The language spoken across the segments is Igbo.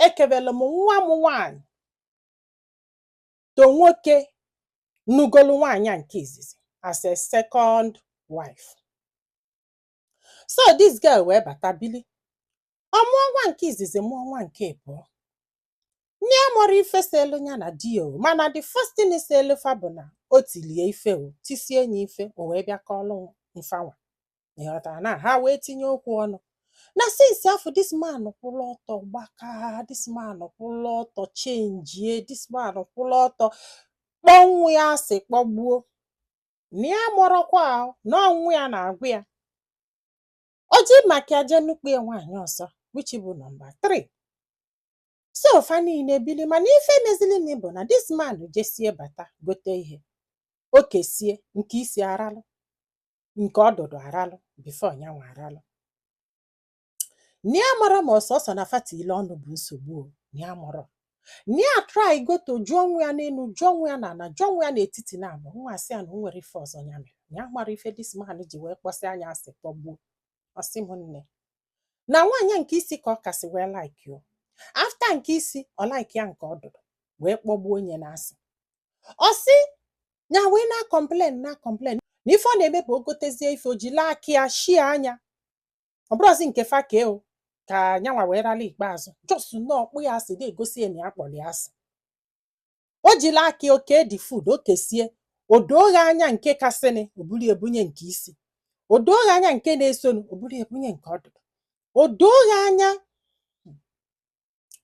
ekebele m nwa m nwaanyị to nwoke nugolu nwaanyị a nke izizi as a second wife. So this girl wee bata bili. Ọ mụọ nwa nke izizi mụọ nwa nke abụọ. Nne ya mụrụ ife selu ya na di o, mana the first thing selu fa bụ na o tilie ife o, tisie nye ife o wee bịa kọlụ mfanwa. Ịghọtara na ha wee tinye okwu ọnụ. Na since afọ this man kwụrụ ọtọ gbaka, this man kwụrụ ọtọ chenjie, this man kwụrụ ọtọ kpọnwụ ya asị kpọgbuo. Na ya mụrụkwa na ọnwụ ya na-agwụ ya. O ji maka ya jee nukwu ya nwaanyị ọzọ, which bụ number 3. So fa niile bili, mana ife mezili na bụ na this man jesie bata gote ihe. O kesie nke isi aralụ, nke ọdụdụ aralụ, before nyanwa aralụ. Ni amara ma ọsọsọ na fati ile ọnụ bụ nsogbu o, ni amara. Ni a try go to jụọ nwa ya n'elu, jụọ nwa ya na jụọ nwa ya n'etiti na abụ. Nwa asị ya na o nwere ife ọzọ ya mere. Ni amara ife this man ji wee kpọsị anya asị kpọgbuo. Ọsị m nne. Na nwaanyị nke isi ka ọ kasị wee like you. After nke isi ọ like ya nke ọdụdụ wee kpọgbuo onye na-asị. Ọsị nya wee na complain. Na ife ọ na-eme bụ o gotezie ife o ji laa aka ya shie anya. Ọ bụrụzi nke fa ka o ka nyanwa wee rala ikpeazụ. Just ọkpụ ya asị na-egosi ya na ya kpọrọ ya asị. O jila aka oke dị food o kesie. O dooghị anya nke kasịnị o buru ebunye nke isi. O dooghị anya nke na-esonu o buru ebunye nke ọdụdụ. O dooghị anya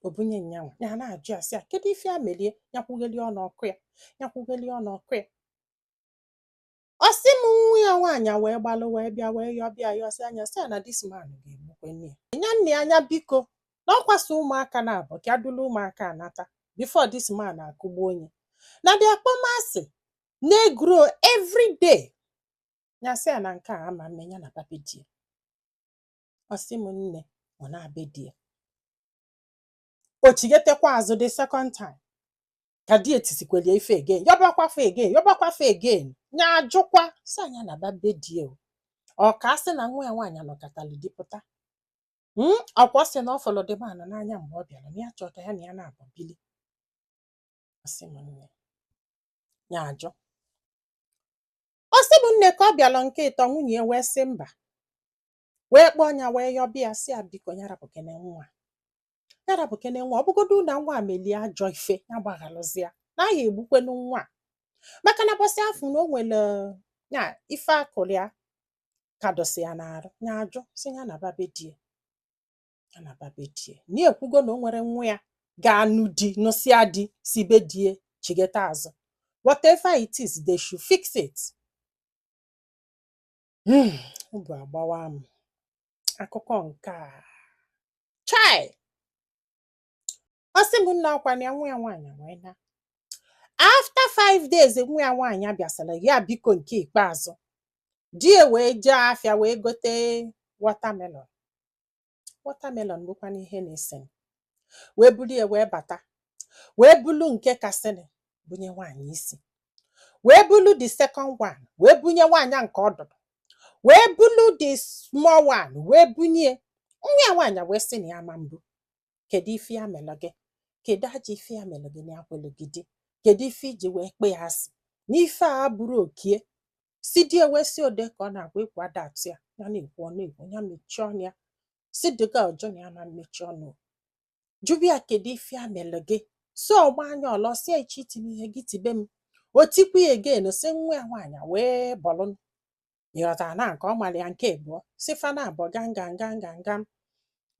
o bunye nyanwa. Ya na-ajụ asị ya kedu ife ya melie nyakwugheli ọnụ ọkụ ya. Nyakwugheli ọnụ ọkụ ya. Ọsị m nwa ya nwaanyị wee gbalụ wee bịa wee yọbịa yọsị anya sị na this man ga-egbukwe nne ya. Nya nne anya biko na ọkwasị ụmụaka na-abụ ka adụla ụmụaka anata before this man akụgbu onye. Na dị akpọmasị na-egro every day. Ya sị ya na nke a ama mme ya na papi di ya. Ọsị m nne ọ na-abe di ya. O chigetekwa azụ the second time. Ka di etisikwelie ife again. Yọbakwafe again. Nya ajụkwa sị anya na babe di ya. Ọ ka asị na nwa ya nwaanyị nọkatalụ dipụta. Ọkwa sị na ọ fọlọ dị man n'anya mgbe ọ bịara na ya chọta ya na ya na-abụ bili. Ọsị m nne. Ya ajụ. Ọsị m nne ka ọ bịalụ nke ịtọ nwunye ya wee sị mba. Wee kpọọ ya wee yọbịa sị ya biko ya rapụkene nwa. Ya rapụkene nwa ọ bụgodu na nwa melie ajọ ife ya gbaghalụzi ya. Na ya egbukwenu nwa. Maka na bọsị afọ na o nwere ya ife akụrụ ya ka dosi ya n'arụ. Ya ajụ sị ya na babe di ya. Ya na babe di ya. Ni ekwugo na o nwere nwa ya ga-anụ di nụsịa di si be die chigeta azụ. Whatever it is, they should fix it. Ụbụ agbawa m. Akụkọ nke a. Chai! Ọsị m nna ọkwa na nwa ya nwaanyị wee na. After 5 days nwa ya nwaanyị abịasịrị ya biko nke ikpeazụ. Di ya wee jee afịa wee gote watermelon. Watermelon bụkwa n'ihe na-ese. Wee bulu ya wee bata. Wee bulu nke kasịnị bunye nwaanyị isi. Wee bulu the second one. Wee bunye nwaanyị nke ọdụdụ. Wee bulu the small one. Wee bunye. Nwa ya nwaanyị wee sị na ya ama mbụ. Kedu ife ya melụ gị? Kedu aja ife ya melụ gị na akwụlụ gị di? Kedu ife iji wee kpe ya asị? N'ife a bụrụ okie. Si di wee si ode ka ọ na-agwa ịkwa adatụ ya. Ya na-ekwu ọ na-ekwu ya mechie ọnụ ya. Si dịga ọjọọ na ya ma mmechi ọnụ. Jụbịa kedu ife ya melụ gị? So ọgba anya ọlọsịa ichi itinye ihe gị tibe m. O tikwu ya again sị nwa ya nwaanyị wee bọlụ. Ịghọtara na nke ọ mara ya nke abụọ. Si fa na abụọ gam.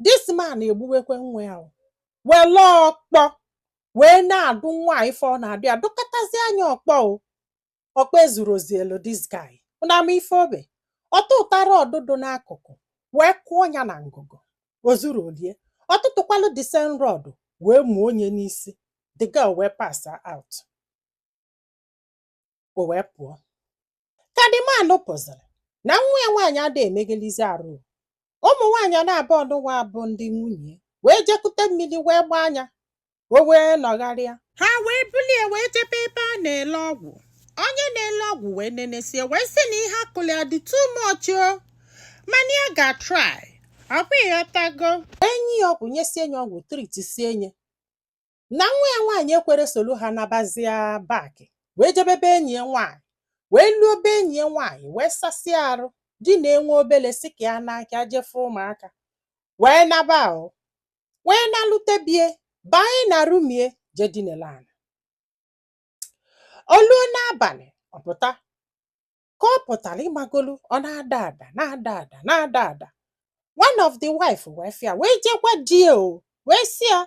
This man egbuwekwe nwa ya. Wele ọkpọ wee na-adụ nwa ife ọ na-adụ ya dụkọtazi anya ọkpọ o. Ọkpọ ezuru ozielu this guy. Ụna ama ife obe. Ọtụ ụtara ọdụdụ n'akụkụ wee kụọ ya na ngụgụ. O zuru olie. Ọtụtụkwalụ the same rod wee mụọ onye n'isi. The girl wee pass out. O wee pụọ. Ka the man pụziri na nwa ya nwaanyị ada emegelizi arụ. Ụmụ nwaanyị na-abụ ọnụwa abụ ndị nwunye wee jekute mmiri wee gbaa anya. O wee nọgharịa. Ha wee bulie wee jebe ebe a na-ele ọgwụ. Onye na-ele ọgwụ wee nenesie wee sị na ihe akụlụ ya dị too much o. Mana ya ga-try. Ọkwa ịghọtago? Enyi ya ọgwụ nyesie ya ọgwụ tritisie nye. Na nwa ya nwaanyị ekwere solu ha nabazia baki wee jebebe enyi ya nwaanyị wee luo be enyi ya nwaanyị wee sasịa arụ di na-enwe obele si ka ya n'aka jefe ụmụaka wee naba ahụ wee nalutebie banye na rumie jedinelana. Oluo n'abalị ọpụta ka ọ pụtara ịmagolu ọ na-ada ada na-ada ada na-ada ada. One of the wife wee fịa wee jekwa die o wee sị ya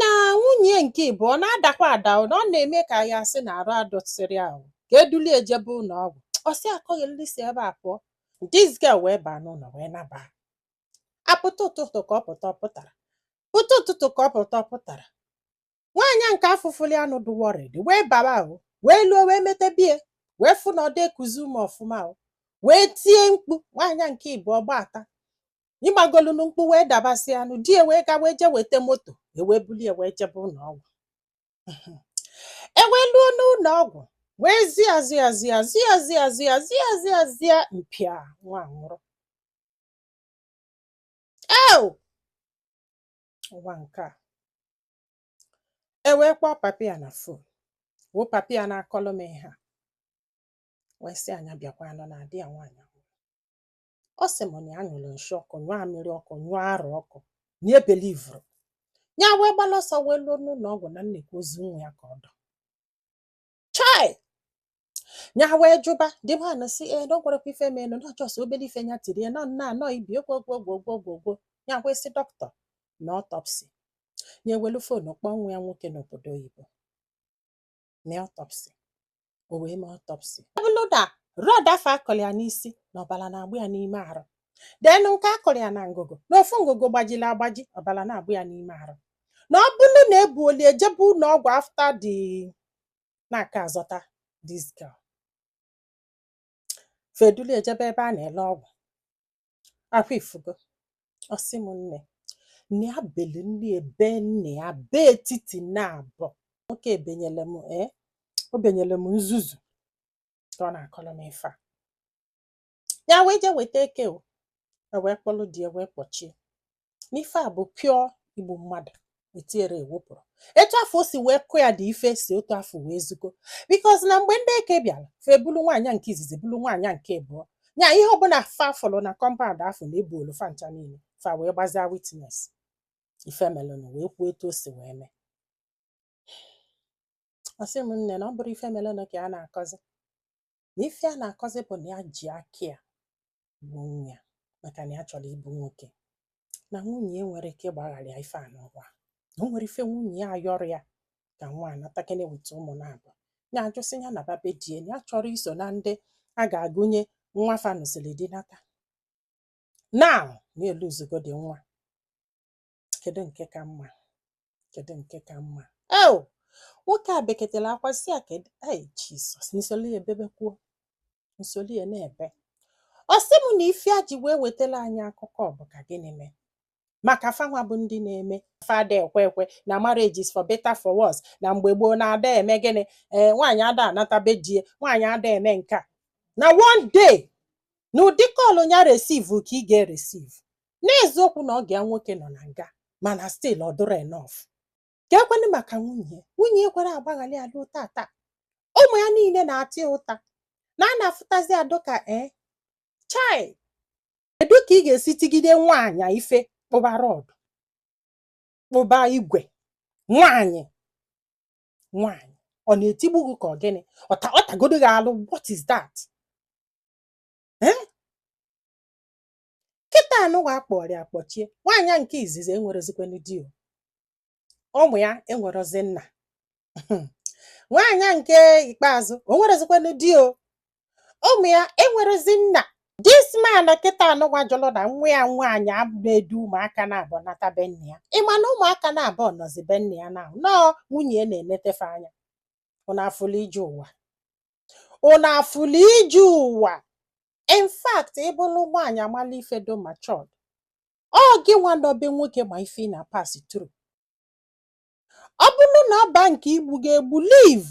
na nwunye nke ịbụọ na-adakwa ada na ọ na-eme ka ya sị na arụ adọsịrị ahụ ka eduli ejebe ụlọ ọgwụ. Ọ sị akọghị si ebe a pụọ. This girl wee baa n'ụlọ wee naba. Apụta ụtụtụ ka ọ pụta ọ pụtara. Pụta ụtụtụ ka ọ pụta ọ pụtara. Nwaanyị nke afụfụli anụ dị worried wee baba ahụ wee luo wee metebie wee fụ na ọ dị ekuzi ụmụ ọfụma ahụ wee tie mkpu. Nwaanyị nke ịbụọ gbata ịgbagolunu mkpu wee dabasị anụ die wee ga wee je weta moto ewee bulie wee jebe ụlọ ọgwụ. Ewee luo n'ụlọ ọgwụ wee zia mpịa nwa nwụrụ. Ụwa nke a ewee kpọọ papi ya na fon wụ papi ya na-akọlụ m ihe a wee sị anya bịakwa nọ na adị ya nwaanyị ahụ. Ọ sị m na ya nyụrụ nshi ọkụ nyụọ amịrị ọkụ nyụọ arụ ọkụ na ebelivuru ya wee gbala ọsọ wee luo n'ụlọ ọgwụ na nnekwu ozu nwa ya ka ọ dọ. Chai nya wee jụba dịbanụ si na ọ gwarakwa ife menụ na ọjọs obere ife nya tiri ya nọ nna anọ ibi ogwogwogwogwogwo ya wee sị dọkịta na ọtọpsi nya ewelu fonu kpọọ nwa ya nwoke n'obodo oyibo mee ọtọpsi. O wee mee ọtọpsi ọ bụrụ na rọd afọ akọrọ ya n'isi na ọbara na-agbụ ya n'ime arụ denụ nke akọrọ ya na ngụgụ na ofu ngụgụ gbajiri agbaji ọbara na-agbụ ya n'ime arụ na ọ bụrụ na ebuoli ejebe ụlọ ọgwụ after the na-aka azọta this girl feduli ejebe ebe a na-ele ọgwụ akwa ifugo. Ọ sị m nne ya belu nne ebe nne ya be etiti na abụọ nwoke ebenyele m o benyere m nzuzu ka ọ na-akọrọ m ife a. Ya wee je weta eke o wee kpọlụ di ya wee kpọchie n'ife a bụ pure igbu mmadụ etinyere ewepụrụ. Etu afọ o si wee kụ ya dị ife si otu afọ wee zugo because na mgbe ndị eke bịara fe bulu nwaanyị nke izizi bulu nwaanyị nke abụọ nya ihe ọbụla fa fọlụ na compound afọ na-ebu olu fa ncha niile fa wee gbazia witness ife melụnụ wee kwuo etu o si wee mee. Ọ sị m nne na ọ bụrụ ife melụnụ ka a na-akọzi na ife a na-akọzi bụ na ya ji aka ya bụ nwunye ya maka na ya chọrọ ịbụ nwoke na nwunye ya nwere ike ịgbaghara ya ife a n'ụwa na o nwere ife nwunye ya ayọrọ ya ka nwa anatakene weta ụmụ na-abụ ya ajụsị ya na babe die ya chọrọ iso na ndị a ga-agụnye nwa fa nụsịrị di nata now na eluzugo dị nwa. Kedu nke ka mma? Kedu nke ka mma? Nwoke a beketela akwa si ya kedu Jizọs nsoli ebebekwuo nsoli na-ebe. Ọ sị m na ife a ji wee wetala anyị akụkọ bụ ka gịnị mee maka fanwa bụ ndị na-eme fada ekwe na marriage is for better for worse na mgbe gboo na-ada eme gịnị nwaanyị ada anatabe die nwaanyị ada eme nke a na one day na ụdị kọlụ ya receive ka ị ga-receive n'eziokwu na ọ ga nwoke nọ na nga mana still ọ dụrụ enough. Ka ekwenụ maka nwunye kwere agbaghali alụ tata ụmụ ya niile na-atị ụta na a na-afụtazi adụ ka chai kedu ka ị ga-esi tigide nwaanyị ife kpụba rọd kpụba igwe nwaanyị ọ na-etigbu gị ka ọ gịnị ọ tagodo gị alụ what is that? Kịta anụwa akpọrọ ya akpọchie nwaanyị nke izizi enwerezikwanụ di ụmụ ya enwerozi nna nwaanyị nke ikpeazụ o nwerezikwanụ di ụmụ ya enwerezi nna. This man kịta anụwa jụrụ na nwa ya nwaanyị na-edu ụmụaka na-abụ nata be nne ya ịma na ụmụaka na-abụ nọzi be nne ya na nọọ nwunye na-enetefe anya. Unu afụlụ ije ụwa in fact ịbụrụ nwaanyị amala ife do matured ọ gị nwa nọbe nwoke ma ife na pass through. Ọ bụrụ na ọba nke igbu ga-egbu live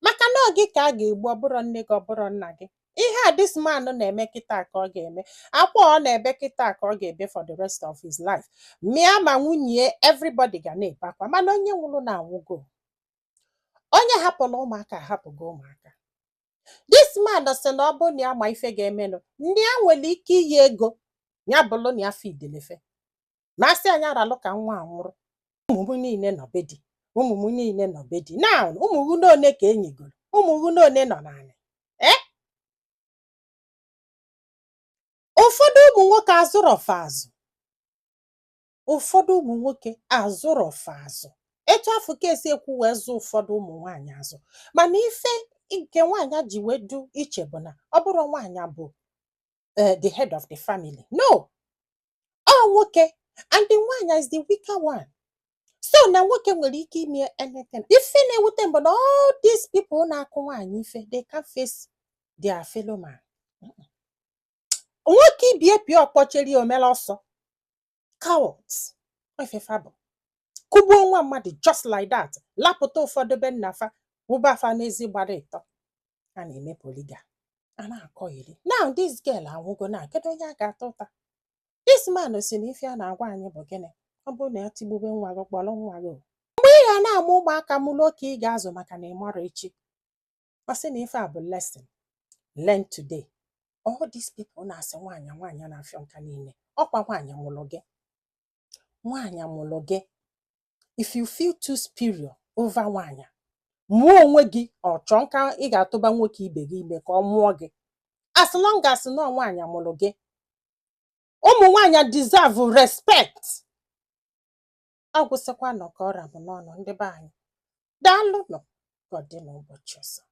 maka na ọ gị ka a ga-egbu ọ bụrụ nne gị ọ bụrụ nna gị Ihe a this man na-eme kịta ka ọ ga-eme. Akwa ọ na-ebe kịta ka ọ ga-ebe for the rest of his life. Mịa ma nwunye everybody ga na-ebe akwa. Mana onye nwụrụ na-anwụgo. Onye hapụrụ ụmụaka hapụgo ụmụaka. This man sị na ọ bụ na ya ma ife ga-emenụ. Ndị a nwere ike iyi ego ya bụrụ na ya fidelefe. Ma asị anyị aralụ ka nwa nwụrụ. Ụmụ m niile nọ be di. Ụmụ m niile nọ be di. Now, ụmụ m n'one ka enyigoro. Ụmụ m n'one nọ n'anị. Ụfọdụ ụmụ nwoke azụrụ ọfa azụ. Ụfọdụ ụmụ nwoke azụrụ ọfa azụ. Etu afọ ka esi ekwu wee zụ ụfọdụ ụmụ nwaanyị azụ. Mana ife nke nwaanyị ji wee du iche bụ na ọ bụrụ nwaanyị bụ the head of the family. No. Ọ nwoke, and the nwaanyị is the weaker one. So na nwoke nwere ike ime anything. Ife na-ewute mbụ na all these people na-akụ nwaanyị ife, they can't face their fellow man. Nwoke ibie pịa ọkpọcheri omela ọsọ. Cowards. Ofefa bụ. Kụgbuo nwa mmadụ just like that. Lapụta ụfọdụ be nnafa, wụbafa n'ezi gbara ịtọ. A na-eme poliga. A na-akọ iri. Now this girl anwụgo na kedu onye a ga-ata ụta? This man si na ife a na-agwa anyị bụ gịnị? Ọ bụrụ na ya tigbube nwa gị kpọrọ nwa gị. Mgbe ị ga na-amụ ụmụaka mụlụ oke ị ga-azụ maka na ị mara echi. Ọ sị na ife a bụ lesson. Learn today. All these people na-asị nwaanyị na-afịọ nka niile. Ọkwa nwaanyị mụlụ gị. Nwaanyị mụlụ gị. If you feel too superior over nwaanyị, mụọ onwe gị ọchọ nka ị ga-atụba nwoke ibe gị ime ka ọ mụọ gị. As long as no nwaanyị mụlụ gị. Ụmụ nwaanyị deserve respect. Agwụsịkwa nọ ka ọra bụ n'ọnụ ndị be anyị. Daalụ nọ ka ọ dị n'ụbọchị ọzọ.